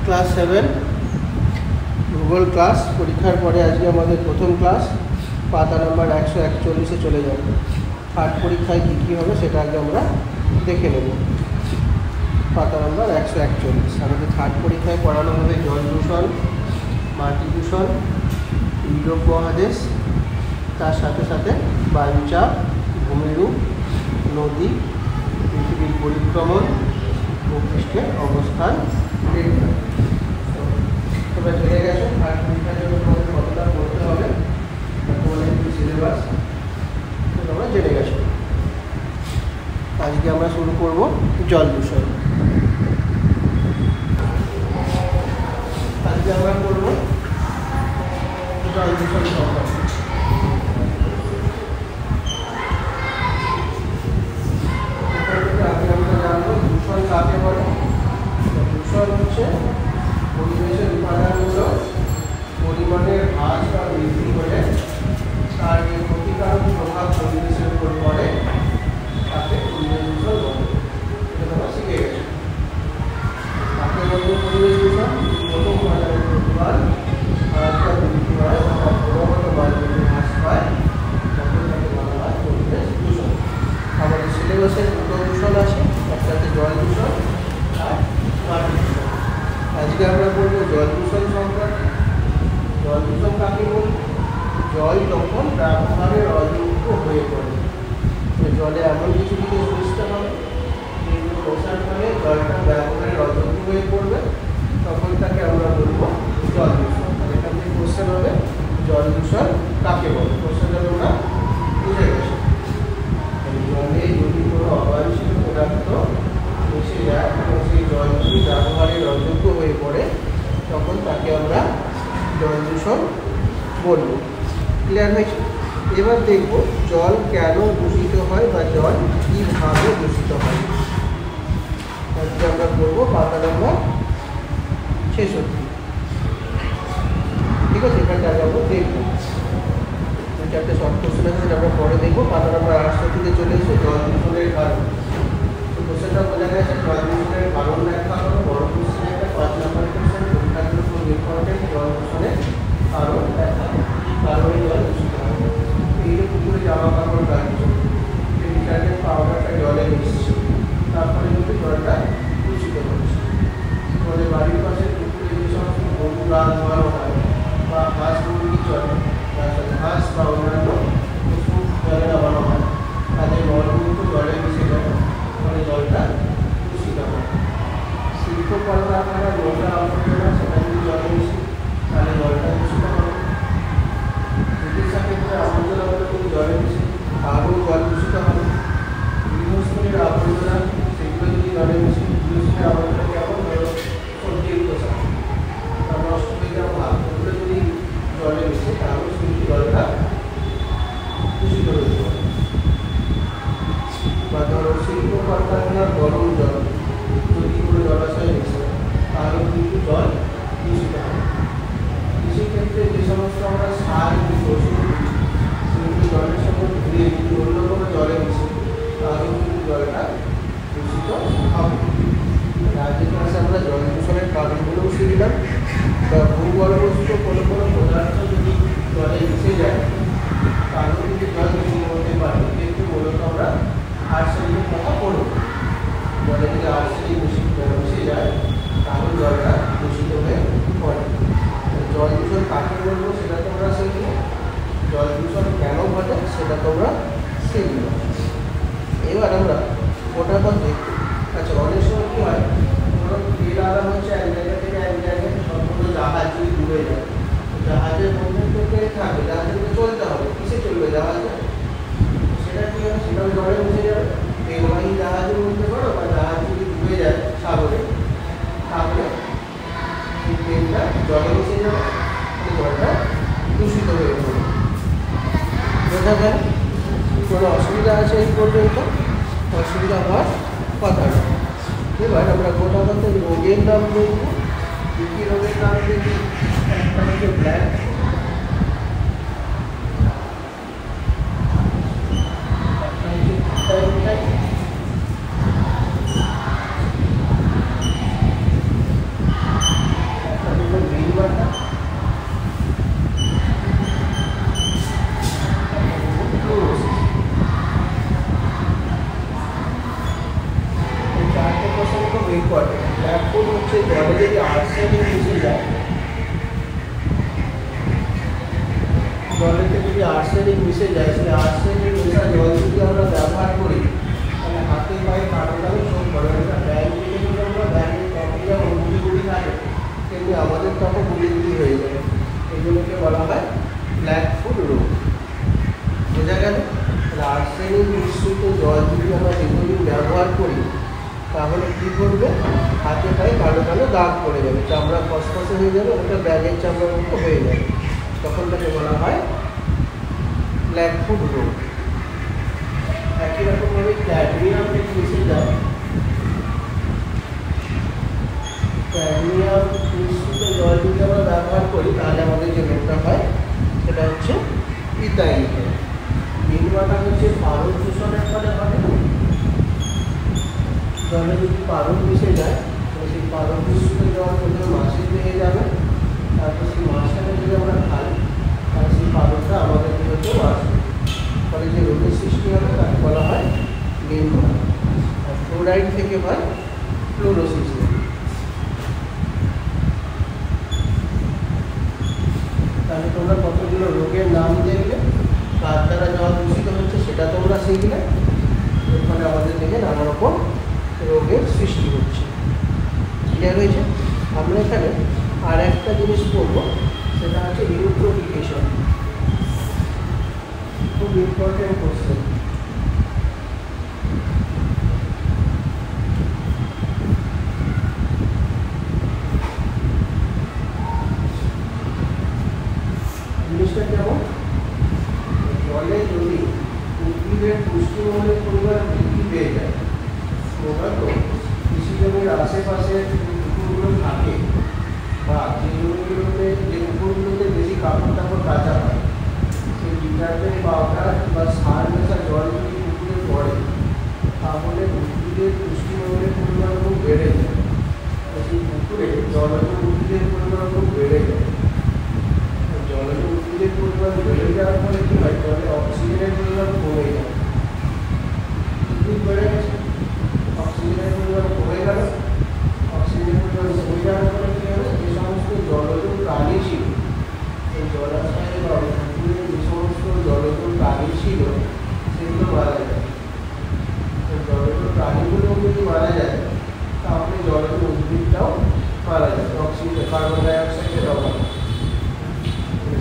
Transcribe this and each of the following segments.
Class 7 ভূগোল class পরীক্ষার পরে আজকে আমাদের প্রথম ক্লাস। পাতা নাম্বার 141-এ চলে যাব। থার্ড পরীক্ষায় কী কী হবে সেটা আগে আমরা দেখে নেব। পাতা নাম্বার 141 আমাদের থার্ড পরীক্ষায় পড়ানো হবে জল দূষণ, মাটি দূষণ, ইউরোপ মহাদেশ, তার সাথে সাথে বায়ুচাপ, ভূমিরূপ, নদী, পৃথিবীর পরিক্রমণ, ভূপৃষ্ঠের অবস্থান। তোমরা জেনে গেছো থার্ড পরীক্ষার জন্য তোমাদের কতটা পড়তে হবে, তোমাদের কি সিলেবাস তোমরা জেনে গেছো। আজকে আমরা শুরু করব জল দূষণ। আজকে আমরা করব জল দূষণ সম্পর্কে। আগে আমরা জানবো দূষণ কাকে বলে। দূষণ হচ্ছে পরিবেশের উপাদানগুলো পরিমাণের হ্রাস বা বৃদ্ধি হলে তার যে ক্ষতিকারক প্রভাব পরিবেশের উপর পড়ে তাকে পরিবেশ দূষণ বলে। এটা তোমরা শিখে গেছো। তাকে বলবো পরিবেশ দূষণ। কোনো উপাদানের পরিমাণ হ্রাস বৃদ্ধি হয় অর্থাৎ গুণগত মান যদি হ্রাস পায় তখন তাকে বলা হয় পরিবেশ দূষণ। আমাদের সিলেবাসে দুটো দূষণ আছে, একটা হচ্ছে জল দূষণ আর মাটি দূষণ। আজকে আমরা বলবো জল দূষণ সম্পর্কে। জল দূষণ কাকে বলি? জল যখন ব্যবহারের অযোগ্য হয়ে পড়ে, জলে এমন কিছু জিনিস মিশতে হবে যেগুলো প্রসার ফলে জলটা ব্যবহারের অযোগ্য হয়ে পড়বে, তখন তাকে আমরা বলবো জল দূষণ। আর এখান থেকে কোশ্চেন হবে জল দূষণ কাকে বলে। কোশ্চেনটা তোমরা বুঝে গেছো। জলে যদি কোনো অবাঞ্ছিত পদার্থ মিশে যায় এবং সেই জল যদি ব্যবহারের অযোগ্য হয়ে পড়ে তখন তাকে আমরা জল দূষণ বলব। ক্লিয়ার হয়েছে? এবার দেখব জল কেন দূষিত হয় বা জল কীভাবে দূষিত হয়। আজকে আমরা করবো পাতা নাম্বার 66। ঠিক আছে, এখানটা আগে আমরা দেখবো। চারটে শর্ট কোশ্চেন আছে সেটা আমরা পরে দেখবো। পাতা নাম্বার 68-তে চলে এসে জল দূষণের কারণ। তো কোশ্চেনটা বোঝা গেছে জল দূষণের কারণ ব্যাখ্যা করো। বড় কোশ্চেন একটা 5 নম্বরের কোশ্চেন, পরীক্ষাগুলো খুব ইম্পর্টেন্ট। জল দূষণের কারণ ব্যাখ্যা করো। কারণে জল দূষিত হয়। এই যে পুকুরে জামা কাপড় কাটছে, যে ডিটারজেন্ট পাউডারটা জলে মিশছে, তারপরে কিন্তু জলটা দূষিত হচ্ছে। আমাদের বাড়ির পাশে পুকুরে যে সমস্ত গরু গা ধোয়ানো হয় বা হাঁস মুরগি চলে, তার সাথে হাঁস বা অন্যান্য পশু জলে নামানো হয়, তাদের মলমূত্র জলে মিশে যায়, ফলে জলটা দূষিত হয়। শিল্প কলকারখানার নোংরা আবর্জনা সেটা যদি জলে মিশে তাহলে জলটা দূষিত হবে। চিকিৎসা ক্ষেত্রে আবর্জনাগুলো যদি জলে মিশে তাহলেও জল দূষিত হবে। গৃহস্থলীর আবর্জনা সেগুলো যদি জলে মিশে, গৃহস্থলীর আবর্জনা কেমন ধরো সবজির খোসা নষ্ট হয়ে যাওয়া ভাব, ওগুলো যদি জলে মিশে তাহলে কিন্তু জলটা দূষিত হয়ে যাবে। বা ধরো শিল্প কলকারখানার গরম জল যদি কোনো জলাশয়ে মিশে তাহলে কিন্তু জল দূষিত হবে। কৃষিক্ষেত্রে যে সমস্ত আমরা সার ওষুধ সেগুলো জলের সঙ্গে ধুয়ে যদি অন্য কোনো জলে মিশে তাহলেও কিন্তু জলটা দূষিত হবে। আজকের ক্লাসে আমরা জল দূষণের কারণগুলোও শিখলাম। বা ভূগর্ভস্থ কোনো কোনো পদার্থ যদি জলে মিশে যায় তাহলেও কিন্তু জল দূষিত হতে পারে। কিন্তু মূলত আমরা আর্সেনিকের কথা পড়ব। জলে যদি আর্সেনিক মিশে যায় তাহলে জলটা দূষিত হয়ে পড়ে। জল দূষণ কাকে বলবো সেটা তোমরা শিখবে। জল দূষণ কেন ঘটে সেটা তোমরা শিখবে। এবার আমরা ওটা পর দেখব। আচ্ছা, অনেক সময় কী হয়, ধরো তেল আনা হচ্ছে এক জায়গা থেকে এক জায়গায়, সম্পূর্ণ জাহাজ যদি ডুবে যায়, জাহাজের মধ্যে থেকে থাকবে, জাহাজকে চলতে হবে, কিসে চলবে জাহাজে? সেটা কী হবে, সেটাও জলে মিশে যাবে। তেলবাহী জাহাজের মধ্যে করো বা জাহাজ যদি ডুবে যায় সাগরে, তাহলে সেই তেলটা জলে মিশে যাবে, জলটা দূষিত হয়ে পড়বে। বোঝা যায়? কোনো অসুবিধা আছে এই পর্যন্ত? অসুবিধা হওয়ার কথা না। এবার আমরা গোটা কথা রোগের নাম দেখব। কী কী রোগের নাম দেখি? একটা হচ্ছে ব্ল্যাক, একটা হচ্ছে ব্ল্যাক ফুড হচ্ছে জলে যদি আর্সেনিক মিশে যায়, জলেতে যদি আর্সেনিক মিশে যায়, সেই আর্সেনিক মেশা জল যদি আমরা ব্যবহার করি তাহলে হাতে পায়ে কালো কালো সব বড় একটা ব্যাগ দিকে যদি আমরা ব্যাগের ত্বকে যেমন গুলি গুলি থাকে তেমনি আমাদের ত্বকে গুলি গুলি হয়ে যায়। এগুলোকে বলা হয় ব্ল্যাক ফুড রোগ। বোঝা গেল? তাহলে আর্সেনিক মিশ্রিত জল যদি আমরা দীর্ঘদিন ব্যবহার করি তাহলে কী করবে, হাতে পায়ে কালো কালো দাগ পড়ে যাবে, চামড়া খসখসে হয়ে যাবে, ওটা ব্যাগের চামড়ার মতো হয়ে যাবে, তখন তাকে বলা হয় ব্ল্যাক ফুড রোগ। একই রকমভাবে ক্যাডমিয়াম যদি মিশে যায়, ক্যাডমিয়াম মিশ্রিত জল যদি আমরা ব্যবহার করি তাহলে আমাদের যে রোগটা হয় সেটা হচ্ছে ইথাইলিয়া। নির্মাতা হচ্ছে পারদ দূষণের ফলে হয়। জলে যদি পারদ মিশে যায় তাহলে সেই পারদ মিশ্রিত জল প্রথমে মাছে পেয়ে যাবে, তারপর সেই মাছটাকে যদি আমরা খাই তাহলে সেই পারদটা আমাদের দেহেতেও আসবে, ফলে যে রোগের সৃষ্টি হবে তাকে বলা হয় নিউমোনিয়া। আর ফ্লোরাইড থেকে হয় ফ্লোরোসিস। তাহলে তোমরা কতগুলো রোগের নাম দেখলে, কার দ্বারা জল দূষিত হচ্ছে সেটা তোমরা শিখলে, এর ফলে আমাদের থেকে নানা রকম রোগের সৃষ্টি হচ্ছে। ক্লিয়ার হয়েছে? আমরা এখানে আর একটা জিনিস পড়বো, সেটা হচ্ছে ইউট্রোফিকেশন। খুব ইম্পর্টেন্ট কোশ্চেন। জিনিসটা কেমন, জলে যদি উদ্ভিদের পুষ্টিমূলের পরিমাণ বৃদ্ধি পেয়ে যায়, মূলত কৃষি জমির আশেপাশে যে পুকুরগুলো থাকে বা যে জমিগুলোতে, যে পুকুরগুলোতে বেশি কাপড় টাপড় কাচা হয়, সেই ডিটারজেন্ট পাউডার বা সার মেশা জল যদি পুকুরে পড়ে তাহলে উদ্ভিদের পুষ্টিমূলের পরিমাণ খুব বেড়ে যায়। সেই পুকুরে জলজ উদ্ভিদের পরিমাণ খুব বেড়ে যায়। জলজ উদ্ভিদের পরিমাণ বেড়ে যাওয়ার ফলে কী হয়, জলে অক্সিজেনের পরিমাণ কমে যায়। উদ্ভিদ বেড়ে গেছে, অক্সিজেনের পরিমাণ কমে গেল, অক্সিজেনের পরিমাণ কমে যাওয়ার ফলে কী হবে, যে সমস্ত জলজ প্রাণী ছিল এই জলাশয়ে বা পুকুরে, যে সমস্ত জলজ প্রাণী ছিল সেগুলো মারা যায়। জলজ প্রাণীগুলো যদি মারা যায় তাহলে জলজ উদ্ভিদটাও মারা যায়, অক্সিজেন কার্বন ডাইঅক্সাইডের অভাব।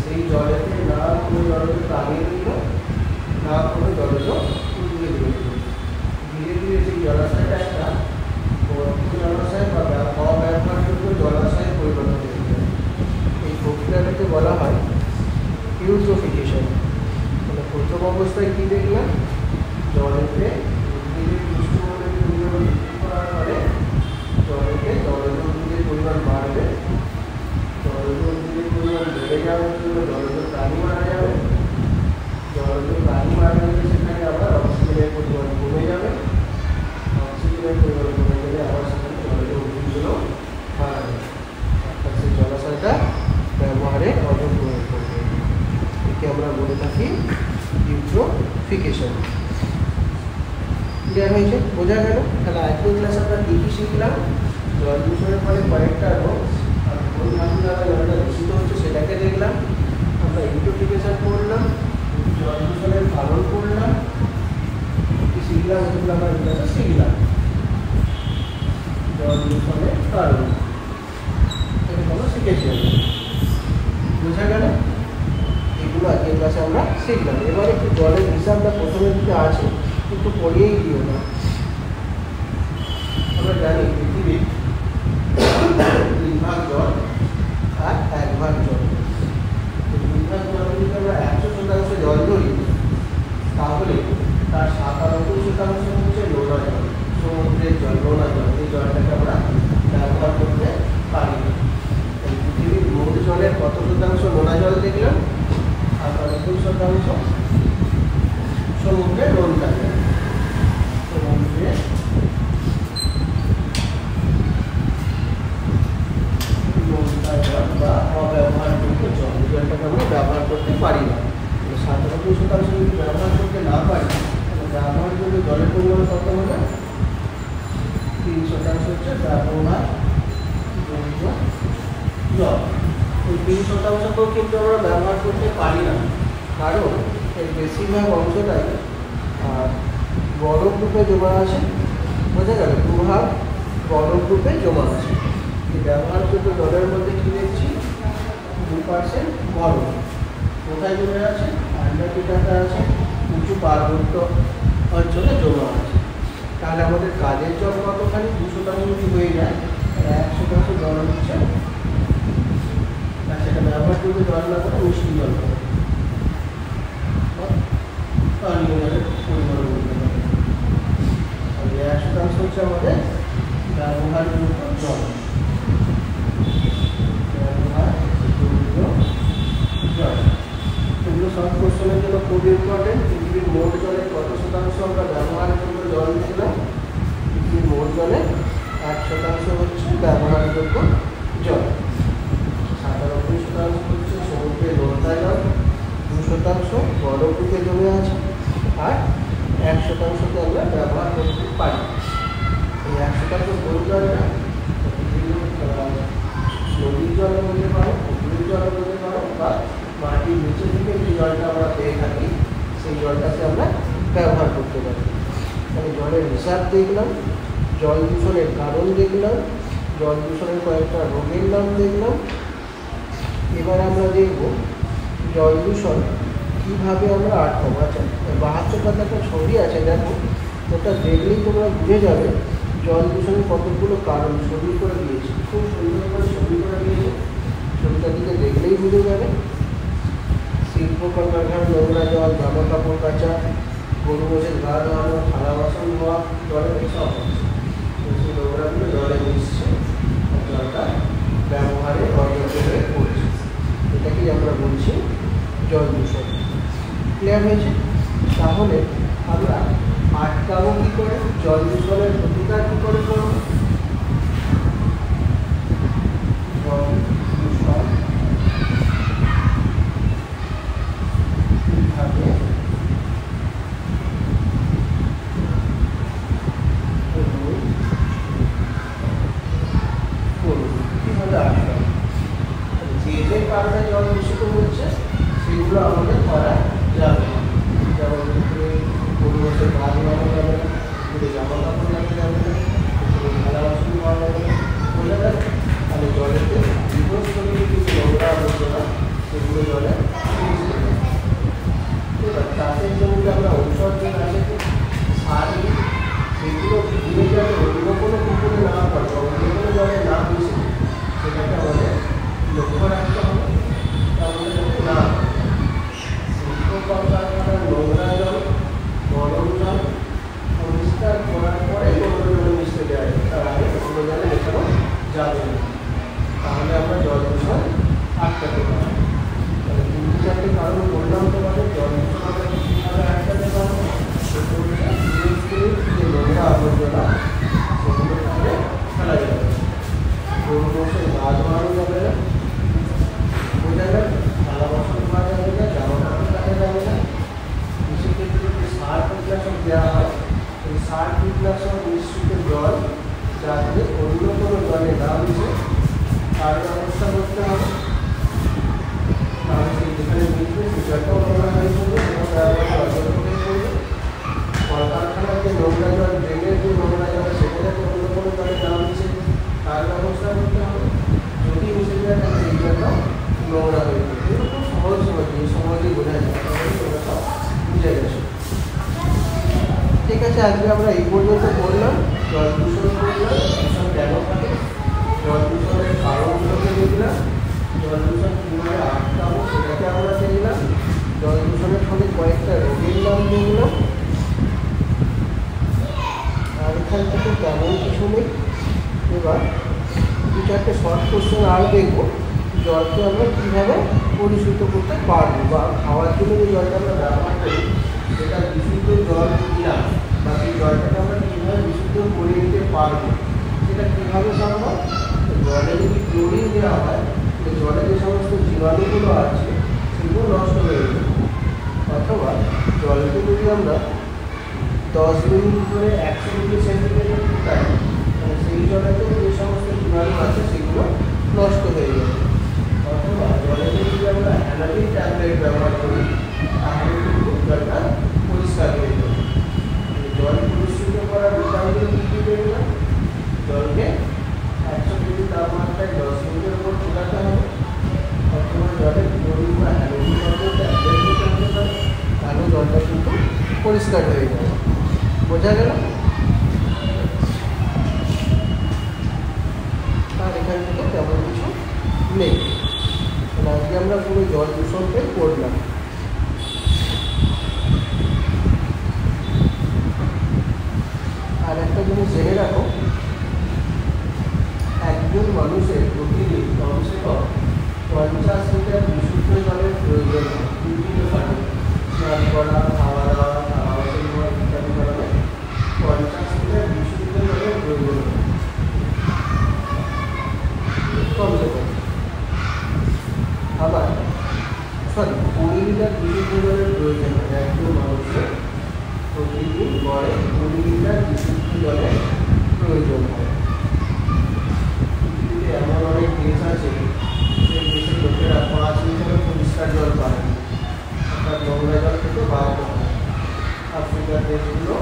সেই জলেতে না কোনো জলজ প্রাণী রইল, না কোনো জলজ উদ্ভিদ রইল। ধীরে ধীরে সেই জলাশয়টা একটা জলাশয় বা অব্যবহারযোগ্য জলাশয়ে পরিণত হয়ে যায়। এই প্রক্রিয়াটাকে বলা হয় ইউট্রোফিকেশন। মানে প্রথম অবস্থায় কী দেখলাম, জলেতে উদ্ভিদের পুষ্টিমূলের পরিমাণ বৃদ্ধি করার ফলে জলেতে জলজ উদ্ভিদের পরিমাণ বাড়বে, জলজ উদ্ভিদের পরিমাণ বেড়ে যাওয়ার জন্য জলজ প্রাণী মারা যাবে, জলজ প্রাণী মারা গেলে সেখানে আবার অক্সিজেনের পরিমাণ কমে যাবে, অক্সিজেনের পরিমাণ কমে গেলে আবার সেখানে জলজ উদ্ভিদগুলো মারা যাবে, অর্থাৎ সেই জলাশয়টা ব্যবহারে অযোগ্য হয়ে পড়বে। একে আমরা বলে থাকি ইউট্রোফিকেশন। ক্লিয়ার হয়েছে? বোঝা গেল? তাহলে আজকের ক্লাসে আমরা কী কী শিখলাম, জল দূষণের ফলে কয়েকটা রোগ আর কোন ধাতু দ্বারা জলটা দূষিত হচ্ছে সেটাকে দেখলাম। আমরা ইউট্রোফিকেশন করলাম, জল দূষণের কারণ করলাম, কী শিখলাম সেগুলো আমরা ক্লাসে শিখলাম। জল দূষণের কারণ এগুলো শিখেছি। বোঝা গেল? এগুলো আজকের ক্লাসে আমরা শিখলাম। এবার একটু জলের হিসাবটা প্রথমের দিকে আছে, একটু পড়িয়েই দিও না। আমরা জানি পৃথিবীর 3 ভাগ জল আর 1 ভাগ জল। 3 ভাগ জল যদি আমরা 100% জল ধরি তাহলে তার 97% হচ্ছে নোনা জল, সমুদ্রের জল, নোনা জল। এই জলটাকে আমরা ব্যবহার করতে পারি না। পৃথিবীর মোট জলের কত শতাংশ নোনা জল দেখলাম, 97% সমুদ্রে নুন থাকে। সমুদ্রে নোনতা জল বা অব্যবহারযোগ্য জল, এই জলটাকে আমরা ব্যবহার করতে পারি না। 97% যদি ব্যবহার করতে না পারি তাহলে ব্যবহারযোগ্য জলের পরিমাণ কত হবে, 3% হচ্ছে ব্যবহার জল। এই 3% কিন্তু আমরা ব্যবহার করতে পারি না, কারণ এর বেশিরভাগ অংশটাই বরফ রূপে জমা আছে। বোঝা গেল? 2 ভাগ বরফ রূপে জমা আছে। এই ব্যবহারযোগ্য জলের মধ্যে কি দেখছি, 2% বরফ। কোথায় জমে আছে? আন্টার্কটিকাতে আছে, উঁচু পার্বত্য অঞ্চলে জমা আছে। তাহলে আমাদের কাজের জল কতখানি? 2% যদি হয়ে যায়, 1% জল হচ্ছে, আর সেটা ব্যবহারযোগ্য জল না করে মিষ্টি জল করে পানীয় জলের পরিমাণ বলতে পারে। আর 1% হচ্ছে আমাদের ব্যবহারযোগ্য জল। এগুলো সব কোশ্চেনের জন্য খুব ইম্পর্টেন্ট। পৃথিবীর মোট জলে কত শতাংশ আমরা ব্যবহারযোগ্য জল দেখলাম? পৃথিবীর মোট জলে 1% হচ্ছে ব্যবহারযোগ্য জল, 97% হচ্ছে সমুদ্রে নোনতা জল, 2% বরফ রূপে জমে আছে, আর 1%কে আমরা ব্যবহার করতে পারি। এই 1% কোন জলটা? নদীর জল বলতে পারো, পুকুরের জল বলতে পারো, বা মাটির নিচে থেকে যে জলটা আমরা পেয়ে থাকি সেই জলটাকে আমরা ব্যবহার করতে পারি। মানে জলের হিসাব দেখলাম, জল দূষণের কারণ দেখলাম, জল দূষণের কয়েকটা রোগের নাম দেখলাম। এবার আমরা দেখব জল দূষণ কীভাবে আমরা আটকাবো। আচ্ছা, 72 পাতাটা ছবি আছে, দেখো, ওটা দেখলেই তোমরা বুঝে যাবে জল দূষণের কতগুলো কারণ ছবি করে দিয়েছি, খুব সুন্দর করে ছবি করে দিয়েছে। ছবিটার দিকে দেখলেই বুঝে যাবে। শিল্প কলকারখানার নোংরা জল, জামা কাপড় কাচা, গরু মোষের গা ধোয়ানো, থালা বাসন ধোয়া, জলের সব সেই নোংরাগুলো জলে মিশছে, জলটা ব্যবহারে অযোগ্য হয়ে পড়ছে। এটাকেই আমরা বলছি জল দূষণ। ক্লিয়ার হয়েছে? তাহলে আমরা আটকাবো কী করে? জল দূষণের প্রতিকার কী করে করব? জল দূষণ কীভাবে কীভাবে আটকাবো? যে কারণে জল দূষিত হচ্ছে সেগুলো আমাদের করা যাবে। যেমন পরিবেশের গা ধোয়ানো যাবে না, জামা কাপড় লাগতে যাবে না, থালা বাসন ধোয়া যাবে না। বোঝা যাবে? তাহলে জলেতে দীর্ঘস্থলীয় কিছু নোংরা আবর্জনা সেগুলো জলে মিশতে যাবে। এবার চাষের জমিতে আমরা ঔষধ যে আছে সার দিই, সেগুলো ধীরে যাতে অন্য কোনো পুকুরে না পড়ে বা অন্য কোনো জলে না মিশে সেটাকে আমাদের লক্ষ্য রাখতে হবে। তাহলে যাতে না শিল্প কলকারখানার নোংরা জল, গরম জল পরিষ্কার করার পরে অন্য জলে মিশতে দেওয়া যায়, তার আগে অন্য জলে মেশানো যাবে না। তাহলে আমরা জল দূষণ আটকাতে পারি। তাহলে 3-4টে কারণ বললাম তোমাদের জল দূষণ আমরা কীভাবে আটকাতে পারবো। যে নোংরা আবর্জনা সেগুলো তাহলে ফেলা যাবে, গরু মোষের গা ধোয়ানো যাবে না, বোঝা যাবে, থালা বাসন ধোয়া যাবে না, জামা কাপড় কাটা যাবে না। কৃষিক্ষেত্রে যদি সার কীটনাশক দেওয়া হয়, এই সার কীটনাশক মিশ্রিত জল যাতে অন্য কোনো জলে না মিশে তার ব্যবস্থা করতে হবে। তাহলে সেই যেখানে মিশবে সেই জলটাও নোংরা হয়ে পড়বে এবং ব্যবহার অযোগ্য হয়ে পড়বে। কলকারখানার যে নোংরা জল, ড্রেনের যে নোংরা জল, সেখানে তো অন্য কোনো জলে না মিশে তার ব্যবস্থা করতে হবে। যদি মিশে যায় তাহলে সেই জলটা নোংরা হয়ে পড়বে। এগুলো খুব সহজ সহজ, এই সহজেই বোঝা যায়, তোমরা সব বুঝে গেছো। ঠিক আছে, আজকে আমরা এই পর্যন্ত বললাম, জল দূষণ করলাম, দূষণ কেন থাকে, জল দূষণের কারণগুলোকে দেখলাম, জল দূষণ কীভাবে আটকাবো সেটাকে আমরা দেখলাম, জল দূষণের ফলে কয়েকটা রোগের নাম দেখলাম। আর এখান থেকে তেমন কিছু নেই। এবার 2-4টে শর্ট কোশ্চেন আর দেখবো, জলকে আমরা কীভাবে পরিশুদ্ধ করতে পারবো, বা খাওয়ার জন্য যে জলটা আমরা ব্যবহার করি সেটা বিশুদ্ধ জল কিনা, বা সেই জলটাকে আমরা কীভাবে বিশুদ্ধ করে নিতে পারবো সেটা কীভাবে সম্ভব। জলে যদি ক্লোরিন দেওয়া হয়, জলে যে সমস্ত জীবাণুগুলো আছে সেগুলো নষ্ট হয়ে যাবে। অথবা জলকে যদি আমরা 10 মিনিট ধরে 100 ডিগ্রি সেন্টিগ্রেডে ফুটাই, তাহলে সেই জলেতে যে সমস্ত জীবাণু আছে সেগুলো নষ্ট হয়ে যাবে। পরিষ্কার হয়ে যাবে। বোঝা গেল? আর এখান থেকে তেমন কিছু নেই। আজকে আমরা পুরো জল দূষণটাই করলাম। আর একটা জিনিস জেনে রাখো, একজন মানুষের প্রতিদিন কমসে কম 50 লিটার বিশুদ্ধ জলের প্রয়োজন হয়। বিভিন্ন কারণে স্নান করা, খাওয়া দাওয়া, ইত্যাদি কারণে 50 লিটার বিশুদ্ধ জলের প্রয়োজন হয় কমসে কম। আবার 20 লিটার বিশুদ্ধ জলের প্রয়োজন হয় একজন মানুষের প্রতিদিন গড়ে 20 লিটার বিশুদ্ধ জলের প্রয়োজন হয়। পৃথিবীতে এমন অনেক দেশ আছে সেই দেশের লোকেরা 5 লিটারের পরিষ্কার জল পায়, অর্থাৎ নোংরা জল থেকে বাড়াতে হয়। আফ্রিকার দেশগুলো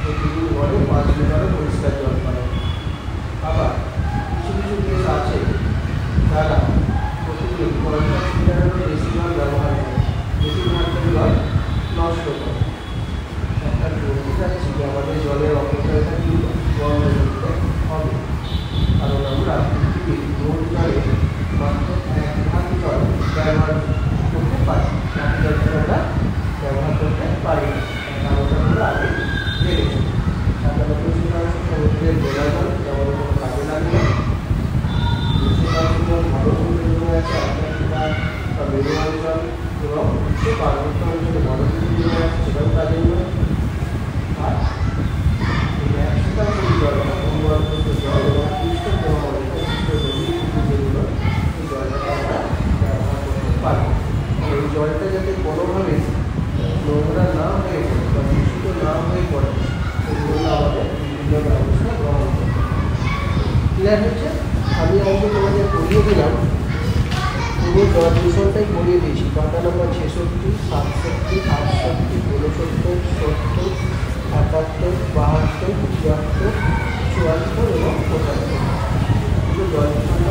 প্রতিদিন গড়ে 5 লিটারের পরিষ্কার জল পায়। আবার কিছু কিছু দেশ আছে যারা প্রতিদিন 50 লিটারেরও বেশি জল ব্যবহার করে, বেশিরভাগ জল নষ্ট করে। একটা বলতে চাচ্ছি যে আমাদের জলের অপচয়টা কিন্তু বন্ধ করতে হবে, কারণ আমরা পৃথিবীর মোট জলে মাত্র 1 ভাগ জল ব্যবহার করতে পারি, বাকি জলটা আমরা ব্যবহার করতে পারি না। কারণটা আমরা আগে জেনেছি। 97% সমুদ্রের গোলা জল যেমন কোনো কাজে লাগে না। 200% জল ভারত সমুদ্রে জমে আছে, আটলান্টিকা বা মেরু অঞ্চল এবং পার্বত্য অঞ্চলে বরফে জমে আছে, সেটাও কাজে নয়। আর এই 100% জলটা ভূগর্ভস্থ জল এবং পৃষ্ঠপ্রবাহ যেগুলো এই জলটাকে আমরা ব্যবহার করতে পারি। এই জলটা যাতে কোনোভাবে নোংরা না হয়ে পড়ে বা দূষিত না হয়ে পড়ে সেগুলো আমাদের বিভিন্ন ব্যবস্থা গ্রহণ করতে হবে। ক্লিয়ার হচ্ছে? আমি আজকে তোমাদের পড়িয়ে দিলাম, পুরো জল দূষণটাই পড়িয়ে দিয়েছি। পাতা নম্বর 66, 67, 68, 69, 70, 78, 72, 73, 74 এবং 75। পুরো জল দূষণ